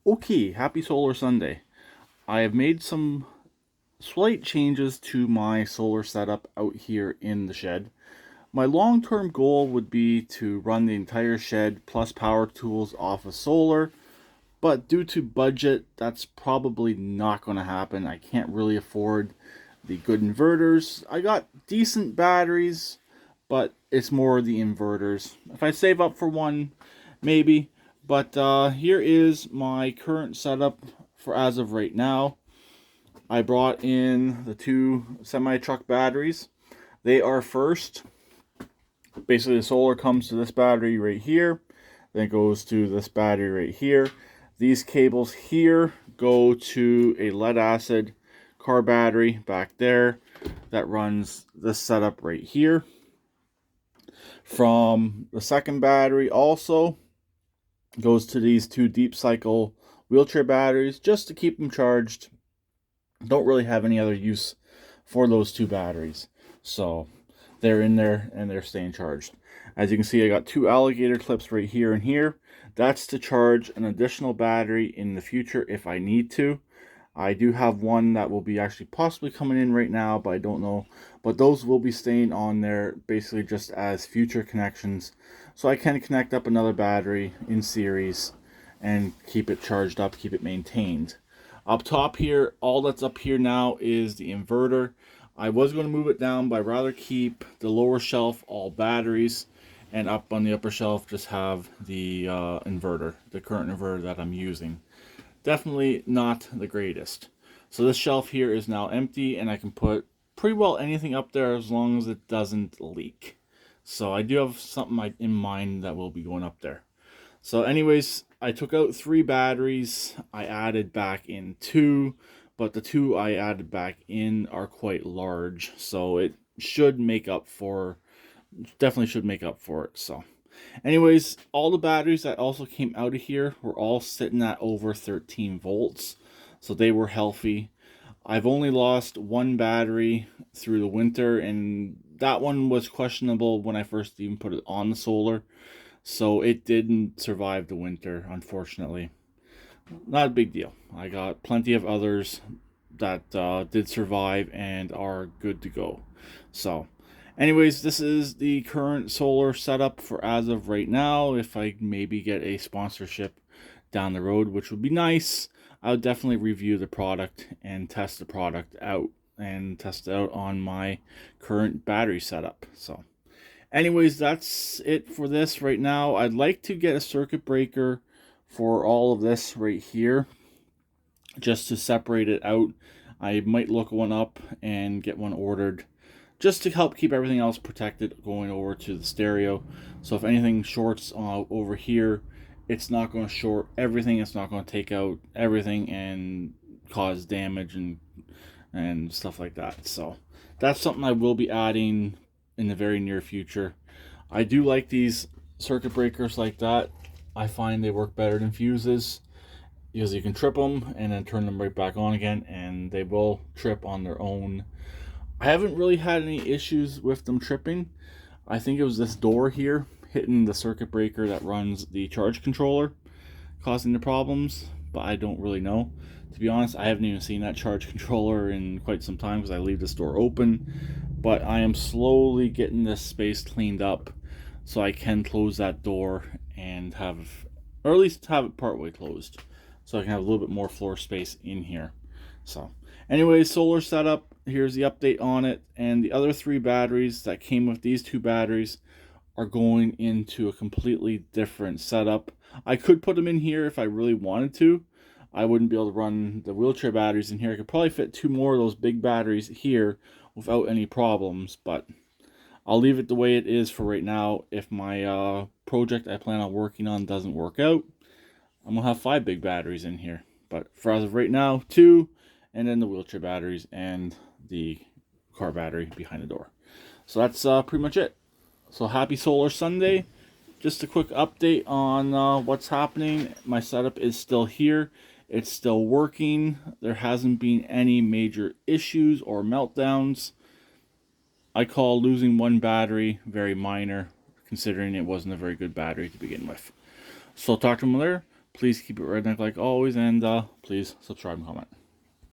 Okay, happy Solar Sunday. I have made some slight changes to my solar setup out here in the shed. My long-term goal would be to run the entire shed plus power tools off of solar, but due to budget, that's probably not going to happen. I can't really afford the good inverters. I got decent batteries, but it's more the inverters. If I save up for one, maybe. But here is my current setup for as of right now. I brought in the two semi-truck batteries. They are first. Basically, the solar comes to this battery right here, then it goes to this battery right here. These cables here go to a lead acid car battery back there that runs this setup right here. From the second battery also goes to these two deep cycle wheelchair batteries just to keep them charged. Don't really have any other use for those two batteries, so they're in there and they're staying charged. As you can see, I got two alligator clips right here and here. That's to charge an additional battery in the future if I need to. I do have one that will be actually possibly coming in right now, but I don't know. But those will be staying on there basically just as future connections. So I can connect up another battery in series and keep it charged up, keep it maintained. Up top here, all that's up here now is the inverter. I was going to move it down, but I'd rather keep the lower shelf all batteries, and up on the upper shelf just have the inverter, the current inverter that I'm using. Definitely not the greatest. So this shelf here is now empty, and I can put pretty well anything up there as long as it doesn't leak. So I do have something in mind that will be going up there. So anyways, I took out three batteries. I added back in two, but the two I added back in are quite large. So it should make up for, definitely should make up for it. So anyways, all the batteries that also came out of here were all sitting at over 13 volts. So they were healthy. I've only lost one battery through the winter, and that one was questionable when I first even put it on the solar. So it didn't survive the winter, unfortunately. Not a big deal. I got plenty of others that did survive and are good to go. So, anyways, this is the current solar setup for as of right now. If I maybe get a sponsorship down the road, which would be nice, I would definitely review the product and test the product out and test it out on my current battery setup. So, anyways, that's it for this right now. I'd like to get a circuit breaker for all of this right here just to separate it out. I might look one up and get one ordered just to help keep everything else protected going over to the stereo. So if anything shorts over here, it's not going to short everything. It's not going to take out everything and cause damage and stuff like that. So that's something I will be adding in the very near future. I do like these circuit breakers like that. I find they work better than fuses because you can trip them and then turn them right back on again, and they will trip on their own. I haven't really had any issues with them tripping. I think it was this door here hitting the circuit breaker that runs the charge controller causing the problems, but I don't really know. To be honest, I haven't even seen that charge controller in quite some time because I leave this door open, but I am slowly getting this space cleaned up so I can close that door and have, or at least have it partway closed, so I can have a little bit more floor space in here. So, anyways, solar setup. Here's the update on it, and the other three batteries that came with these two batteries are going into a completely different setup. I could put them in here if I really wanted to. I wouldn't be able to run the wheelchair batteries in here. I could probably fit two more of those big batteries here without any problems, but I'll leave it the way it is for right now. If my project I plan on working on doesn't work out, I'm going to have five big batteries in here. But for as of right now, two, and then the wheelchair batteries and the car battery behind the door. So that's pretty much it. So happy Solar Sunday. Just a quick update on what's happening. My setup is still here. It's still working. There hasn't been any major issues or meltdowns. I call losing one battery very minor, considering it wasn't a very good battery to begin with. So talk to them there. Please keep it redneck like always, and please subscribe and comment.